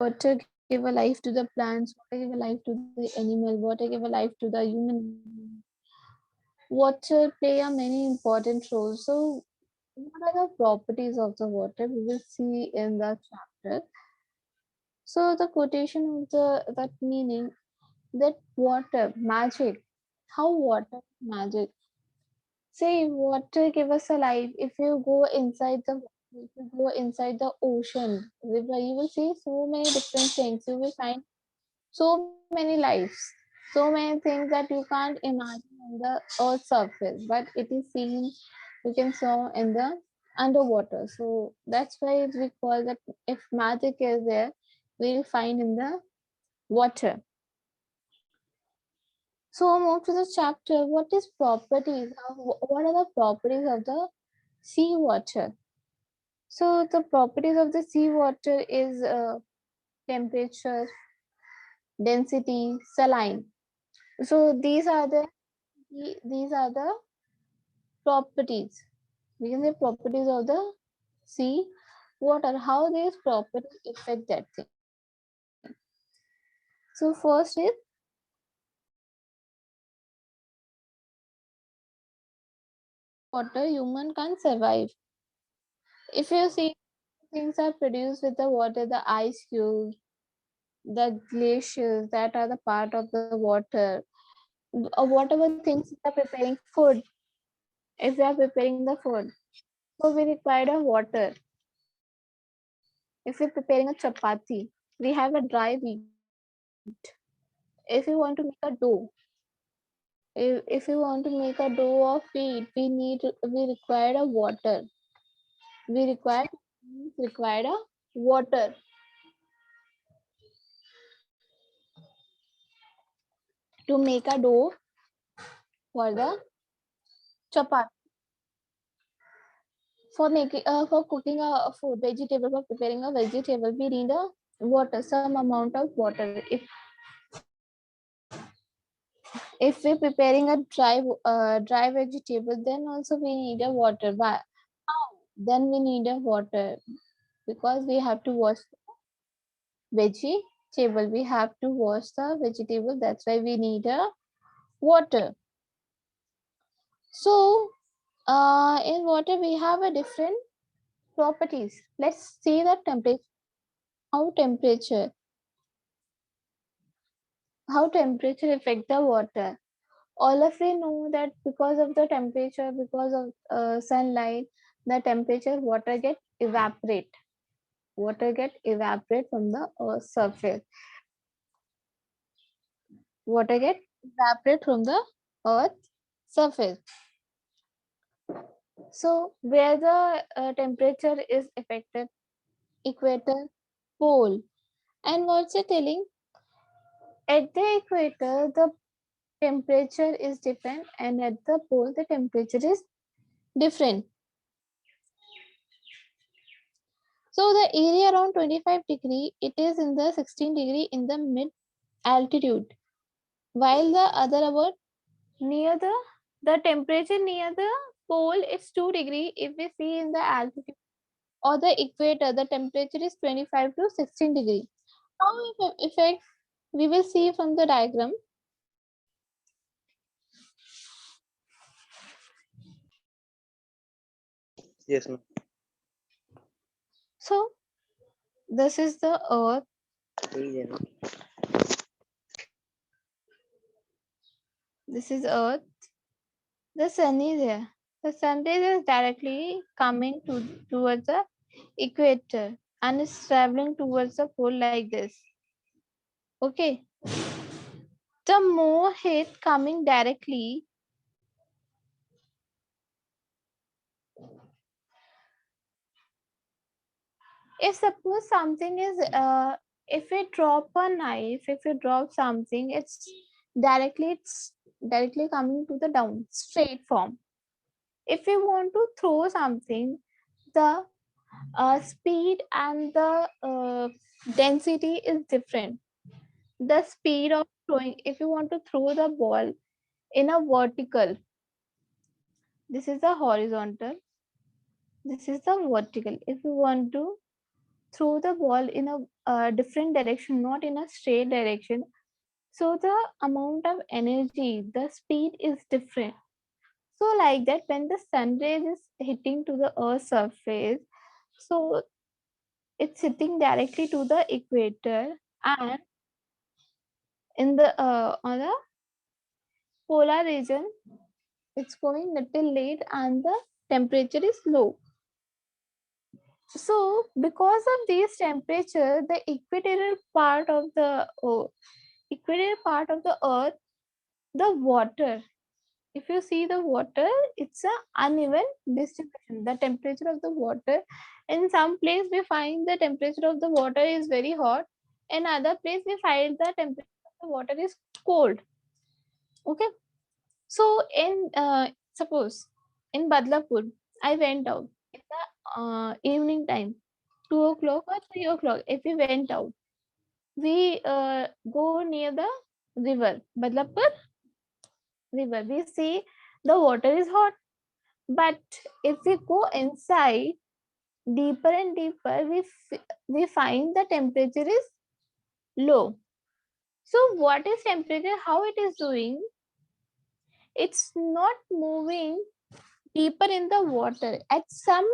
Water give a life to the plants, water give a life to the animal, water give a life to the human. Water play a many important roles. So what are the properties of the water? We will see in the chapter. So the quotation of the that meaning that water magic. How water magic? Say water give us a life. If you go inside the if you go inside the ocean, river, you will see so many different things. You will find so many lives, so many things that you can't imagine on the earth's surface, but it is seen, you can saw in the underwater. So that's why we call that if magic is there, we'll find in the water. So move to the chapter. What is properties? What are the properties of the seawater? So the properties of the seawater is temperature, density, saline. So these are the properties. We can say properties of the sea water. How these properties affect that thing. So first is water human can't survive. If you see things are produced with the water, the ice cubes, the glaciers that are the part of the water, or whatever things we are preparing food. If we are preparing the food, so we require a water. If we're preparing a chapati, we have a dry wheat. If you want to make a dough, if you want to make a dough of wheat, we require a water. We require a water to make a dough for the chapati. For cooking a food vegetable, for preparing a vegetable, we need a water, some amount of water. If we're preparing a dry vegetable, then also we need a water. Why? How? Then we need a water because we have to wash vegetable. We have to wash the vegetable. That's why we need a water. So in water we have a different properties. Let's see the temperature. How temperature how temperature affect the water. All of we know that because of the temperature, because of sunlight, the temperature water get evaporate from the surface. Water get evaporate from the earth surface. So where the temperature is affected? Equator, pole. And what's it telling? At the equator the temperature is different, and at the pole the temperature is different. So the area around 25 degree, it is in the 16 degree in the mid altitude, while the other about near the temperature near the pole is 2 degree. If we see in the altitude or the equator, the temperature is 25 to 16 degree. How effect we will see from the diagram. Yes, ma'am. So this is the earth. This is earth. The sun is here. The sun rays is directly coming towards the equator and is traveling towards the pole like this. Okay. The more heat coming directly, if suppose something is if we drop a knife, if you drop something, it's directly coming to the down straight form. If we want to throw something, the speed and the density is different. The speed of throwing, if you want to throw the ball in a vertical, this is the horizontal, this is the vertical. If you want to throw the ball in a different direction, not in a straight direction. So the amount of energy, the speed is different. So like that, when the sun rays is hitting to the Earth's surface, so it's hitting directly to the equator, and in the on the polar region, it's going little late, and the temperature is low. So because of this temperature, the equatorial part of the Earth, the water, if you see the water, it's a uneven distribution. The temperature of the water, in some place we find the temperature of the water is very hot, in other place we find the temperature of the water is cold. Okay, so in suppose in Badlapur, I went out in the evening time, 2 o'clock or 3 o'clock. If we went out, we go near the river, Badlapur river. We see the water is hot, but if we go inside deeper and deeper, we find the temperature is low. So what is temperature? How it is doing? It's not moving deeper in the water. At some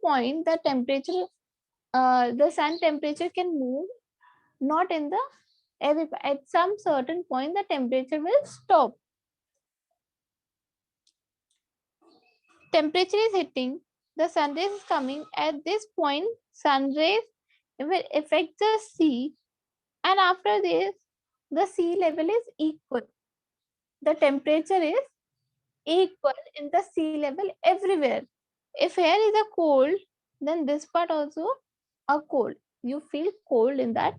point, the temperature, the sun temperature can move, not in the at some certain point the temperature will stop. Temperature is hitting, the sun rays is coming. At this point, sun rays will affect the sea, and after this, the sea level is equal. The temperature is equal in the sea level everywhere. If here is a cold, then this part also a cold. You feel cold in that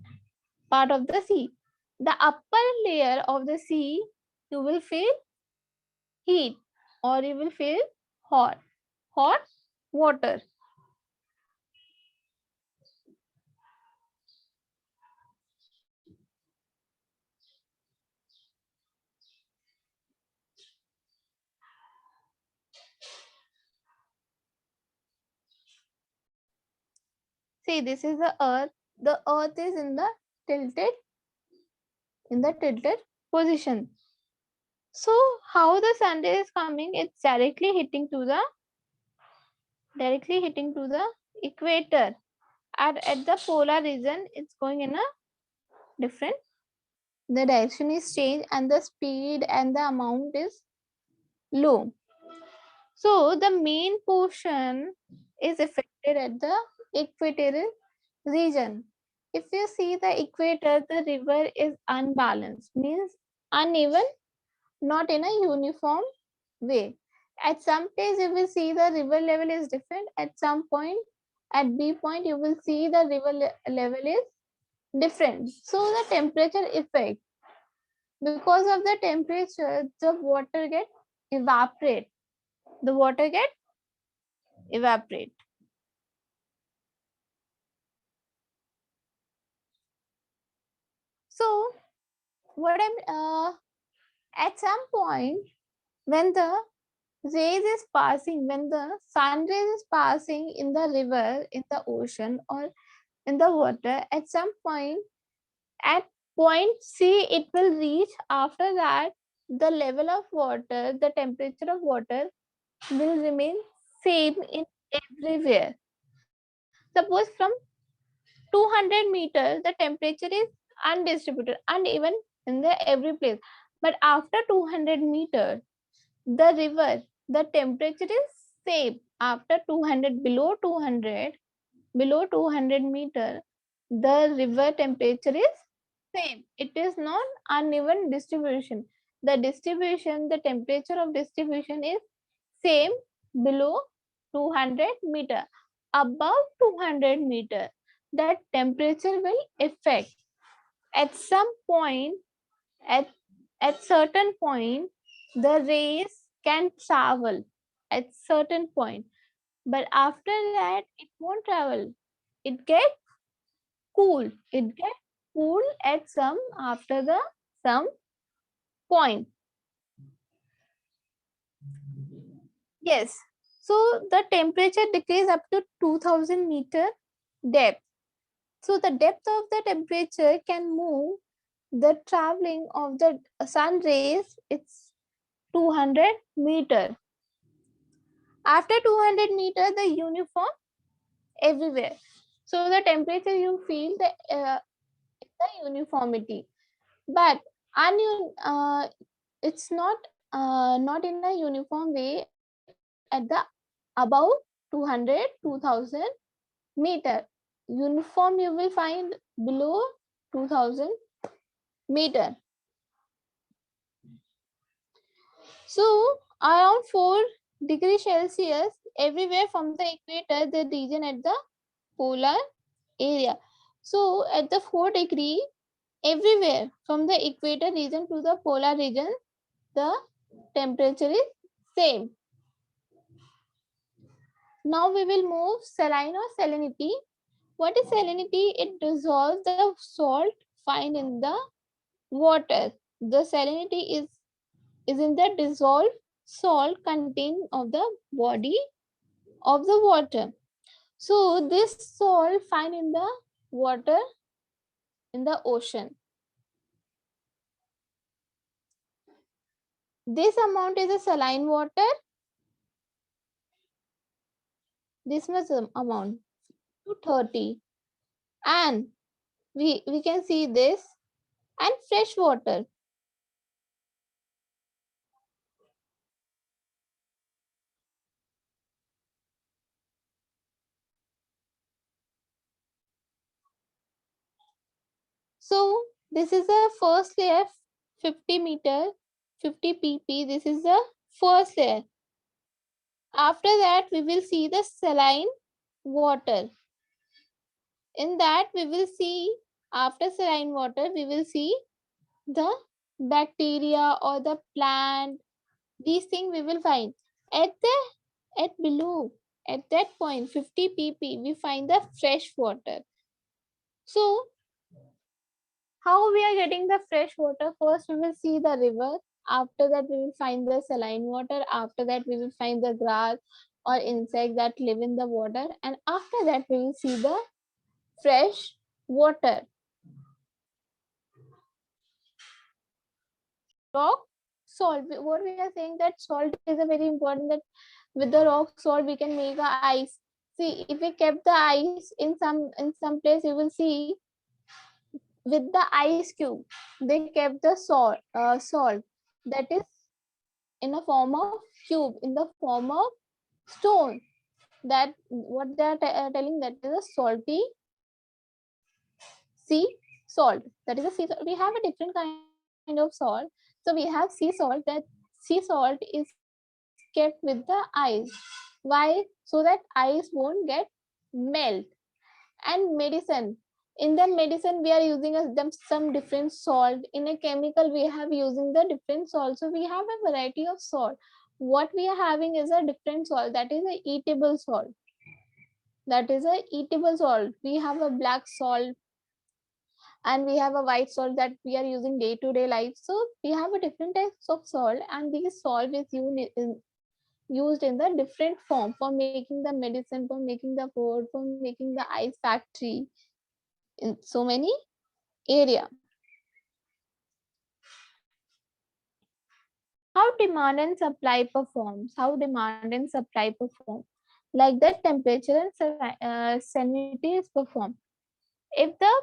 part of the sea. The upper layer of the sea, you will feel heat, or you will feel hot. Hot water. See, this is the earth. The earth is tilted in the tilted position. So how the sun ray is coming? It's directly hitting to the equator. At the polar region, it's going in a different. The direction is changed, and the speed and the amount is low. So the main portion is affected at the equatorial region. If you see the equator, the river is unbalanced, means uneven, not in a uniform way. At some place, you will see the river level is different. At some point, at B point, you will see the river level is different. So the temperature effect, because of the temperature, the water get evaporate. The water get evaporate. So what I'm at some point, when the when the sun rays is passing in the river, in the ocean, or in the water, at some point, at point C, it will reach. After that, the level of water, the temperature of water will remain same in everywhere. Suppose from 200 meters, the temperature is undistributed, uneven in the every place. But after 200 meters, the river, the temperature is same. After 200, below 200 meter, the river temperature is same. It is not uneven distribution. The distribution, the temperature of distribution is same below 200 meter. Above 200 meter, that temperature will affect. At some point, at, at certain point, the rays can travel at certain point. But after that, it won't travel. It gets cool. It gets cool at after the some point. Yes. So the temperature decrease up to 2000 meter. depth. So the depth of the temperature can move the traveling of the sun rays. It's 200 meter. After 200 meter, the uniform everywhere. So the temperature you feel the uniformity, but it's not in a uniform way at the above 200 2000 meter. Uniform you will find below 2000 meter. So around 4 degrees Celsius everywhere from the equator, the region at the polar area. So at the 4 degree everywhere from the equator region to the polar region, the temperature is same. Now we will move saline or salinity. What is salinity? It dissolves the salt found in the water. The salinity is in the dissolved salt contained of the body of the water. So this salt found in the water in the ocean. This amount is a saline water. This much amount to 30. And we can see this and fresh water. So this is the first layer, 50 meter, 50 pp. This is the first layer. After that, we will see the saline water. In that, we will see, after saline water, we will see the bacteria or the plant. These things we will find. At below, at that point, 50 pp, we find the fresh water. So how we are getting the fresh water? First, we will see the river. After that, we will find the saline water. After that, we will find the grass or insects that live in the water. And after that, we will see the fresh water. Rock salt. What we are saying that salt is a very important. That with the rock salt we can make a ice. See, if we kept the ice in some place, you will see with the ice cube they kept the salt that is in a form of cube, in the form of stone. That what they are telling, that is a salty sea salt. That is a sea salt. We have a different kind of salt. So we have sea salt. That sea salt is kept with the ice. Why? So that ice won't get melt. And medicine, in the medicine we are using some different salt. In a chemical we have using the different salt. So we have a variety of salt. What we are having is a different salt, that is a eatable salt. That is a eatable salt. We have a black salt and we have a white salt that we are using day to day life. So we have a different types of salt, and these salt is used in the different form for making the medicine, for making the food, for making the ice factory in so many area. How demand and supply performs? How demand and supply perform? Like that, temperature and salinity is performed. If the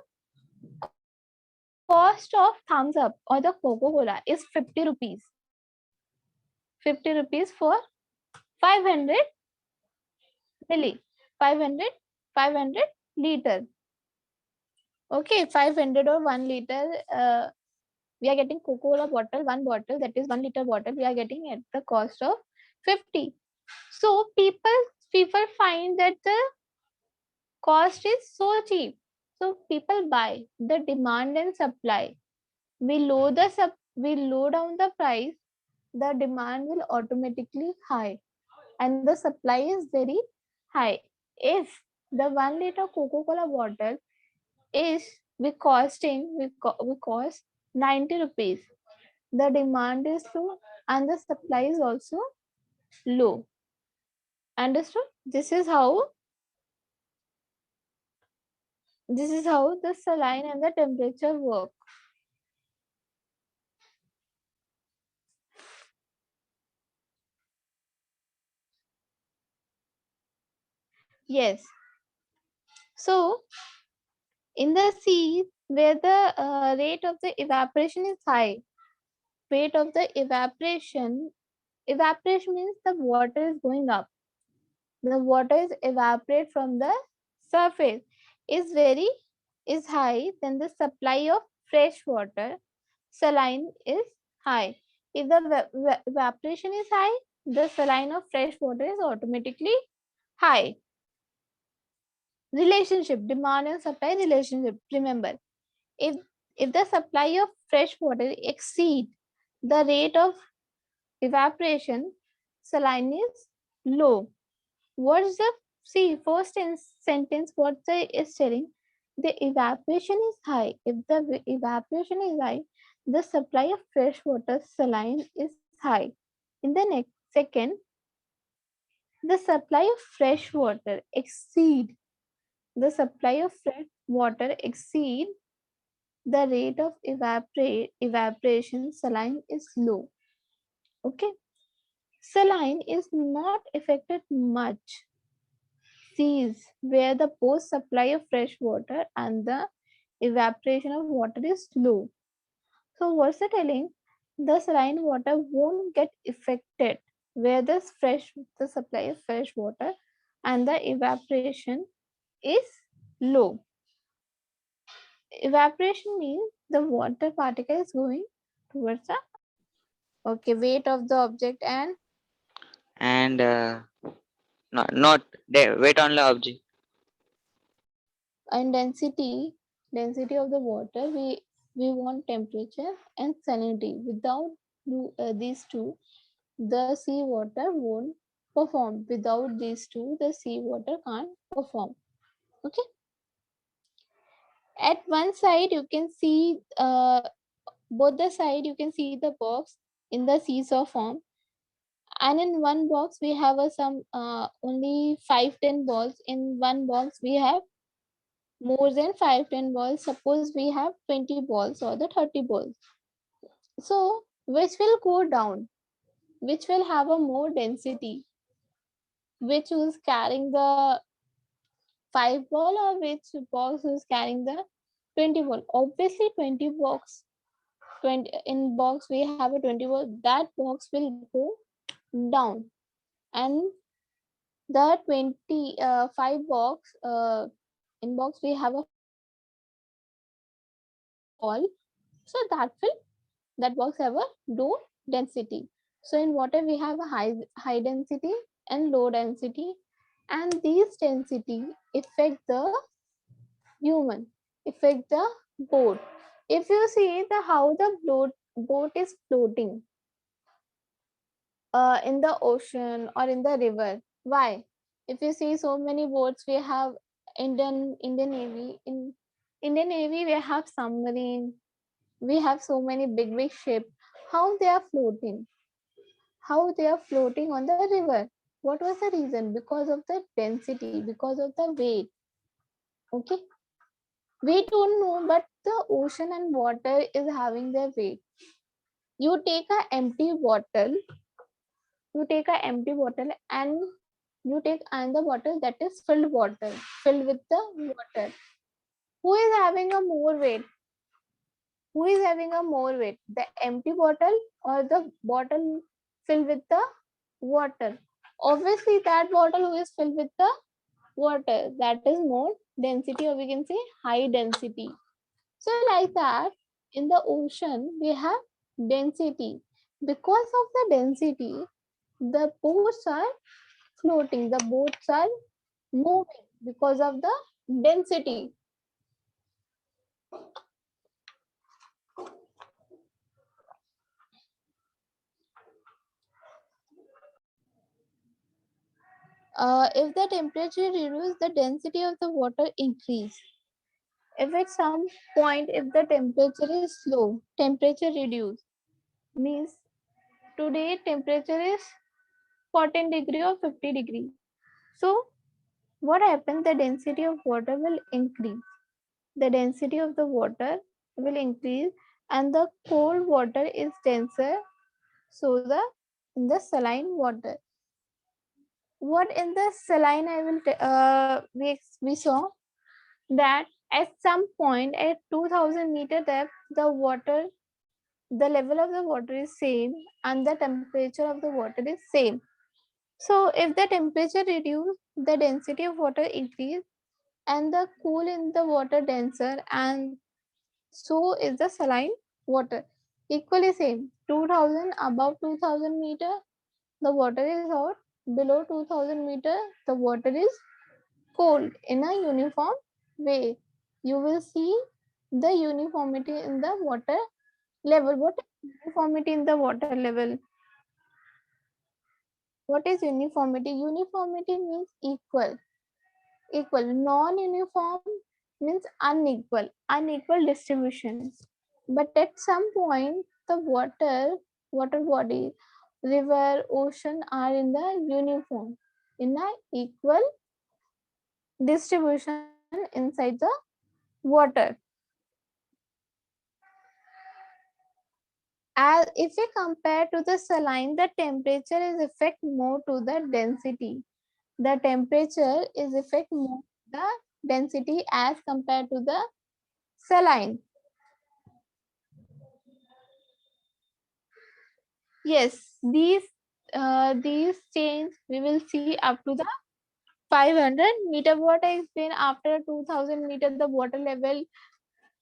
cost of thumbs up or the Coca-Cola is 50 rupees, 50 rupees for 500 milli, 500, 500 liter. Okay, 500 or 1 liter. We are getting Coca-Cola bottle, one bottle, that is 1 liter bottle. We are getting at the cost of 50. So people find that the cost is so cheap. So people buy. The demand and supply. We low down the price, the demand will automatically high and the supply is very high. If the 1 liter Coca-Cola bottle is we cost 90 rupees, the demand is low and the supply is also low. Understood? This is how This is how the saline and the temperature work. Yes. So in the sea where the rate of the evaporation is high, rate of the evaporation means the water is going up. The water is evaporate from the surface is high, then the supply of fresh water saline is high. If the evaporation is high, the saline of fresh water is automatically high. Relationship, demand and supply relationship. Remember, if the supply of fresh water exceed the rate of evaporation, saline is low. What's the see first in sentence? What the is telling? The evaporation is high. If the evaporation is high, the supply of fresh water saline is high. In the next second, the supply of fresh water exceed the supply of fresh water exceed the rate of evaporation saline is low. Okay, saline is not affected much seas where the both supply of fresh water and the evaporation of water is low. So what's it telling? The saline water won't get affected where the supply of fresh water and the evaporation is low. Evaporation means the water particle is going towards the okay weight of the object And not there. Wait on the object. and density of the water. We want temperature and salinity. Without these two, the sea water won't perform. Without these two, the sea water can't perform. Okay. At one side, you can see both the side. You can see the box in the seesaw form, and in one box we have some only 5-10 balls. In one box we have more than 5-10 balls. Suppose we have 20 balls or the 30 balls. So which will go down? Which will have a more density? Which is carrying the 5 ball or which box is carrying the 20 ball? Obviously 20 box. 20 in box we have a 20 ball. That box will go down, and the 25 box in box we have a 5 ball, so that box have a low density. So in water we have a high density and low density, and these density affect the human, affect the boat. If you see the how the boat is floating in the ocean or in the river, why? If you see so many boats we have, Indian Navy, in Indian Navy we have submarine, we have so many big ships. How they are floating? How they are floating on the river? What was the reason? Because of the density, because of the weight. Okay, we don't know, but the ocean and water is having their weight. You take a empty bottle, you take a empty bottle and you take another bottle that is filled water, filled with the water. Who is having a more weight? Who is having a more weight? The empty bottle or the bottle filled with the water? Obviously, that bottle who is filled with the water, that is more density, or we can say high density. So, like that, in the ocean, we have density. Because of the density, the boats are floating, the boats are moving because of the density. If the temperature reduces, the density of the water increase. If at some point, if the temperature is low, temperature reduce means today temperature is 14 degree or 50 degree. So what happens? The density of water will increase. the density of the water will increase, and the cold water is denser. So the in the saline water, what in the saline I will we saw that at some point at 2000-meter depth, the level of the water is same and the temperature of the water is same. So if the temperature reduce, the density of water increase, and the cool in the water denser, and so is the saline water. Equally same. 2000, above 2000-meter, the water is hot. Below 2000-meter, the water is cold in a uniform way. You will see the uniformity in the water level. What is uniformity in the water level? What is uniformity? Uniformity means equal. Equal. Non-uniform means unequal. Unequal distribution. But at some point, the water body, river, ocean are in the uniform, in a equal distribution inside the water. As if we compare to the saline, the temperature is effect more to the density. The temperature is effect more to the density as compared to the saline. Yes, these change we will see up to the 500-meter. What I explained, after 2000-meter,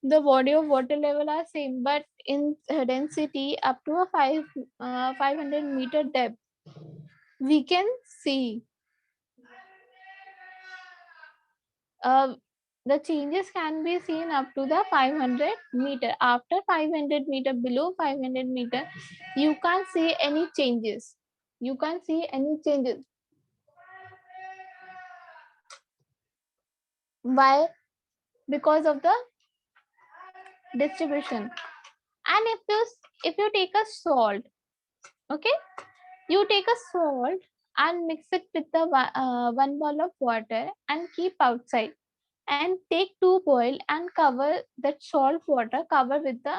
the body of water level are same, but in density up to a 500-meter depth, we can see uh, the changes can be seen up to the 500-meter. After 500-meter, below 500-meter, you can't see any changes. You can't see any changes. Why? Because of the distribution. And if you take a salt, okay, you take a salt and mix it with the one bowl of water and keep outside, and take two boil and cover that salt water, cover with the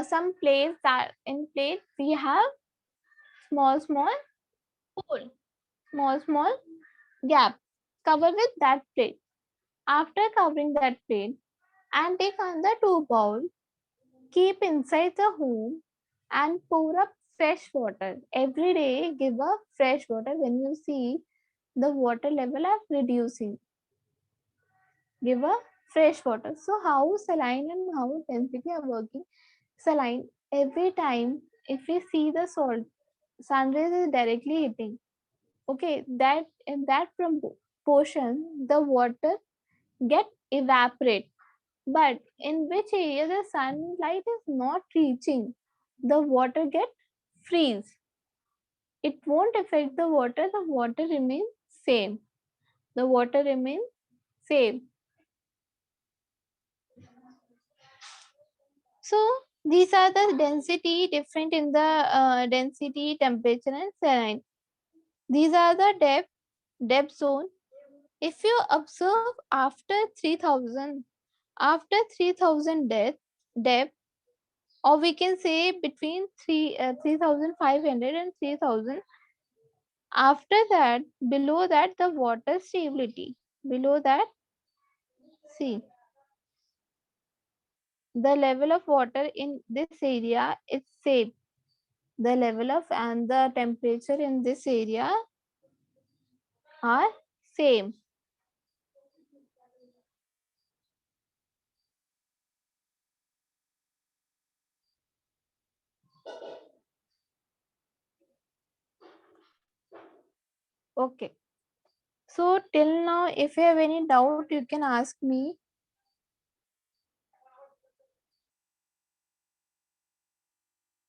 some plates. That in plate we have small hole, small gap, cover with that plate. After covering that plate, and take another two bowl, keep inside the home, and pour up fresh water. Every day give a fresh water. When you see the water level are reducing, give a fresh water. So how saline and how density are working? Saline, every time if we see the salt, sun rays is directly hitting. Okay, that in that portion the water get evaporate. But in which area the sunlight is not reaching, the water get freeze. It won't affect the water remains same. The water remains same. So these are the density different in the density, temperature and saline. These are the depth zone. If you observe after 3000, after 3000 depth, or we can say between 3500 and 3000, after that, below that the water stability, below that, see, the level of water in this area is same. The level of and the temperature in this area are same. Okay, so till now if you have any doubt you can ask me.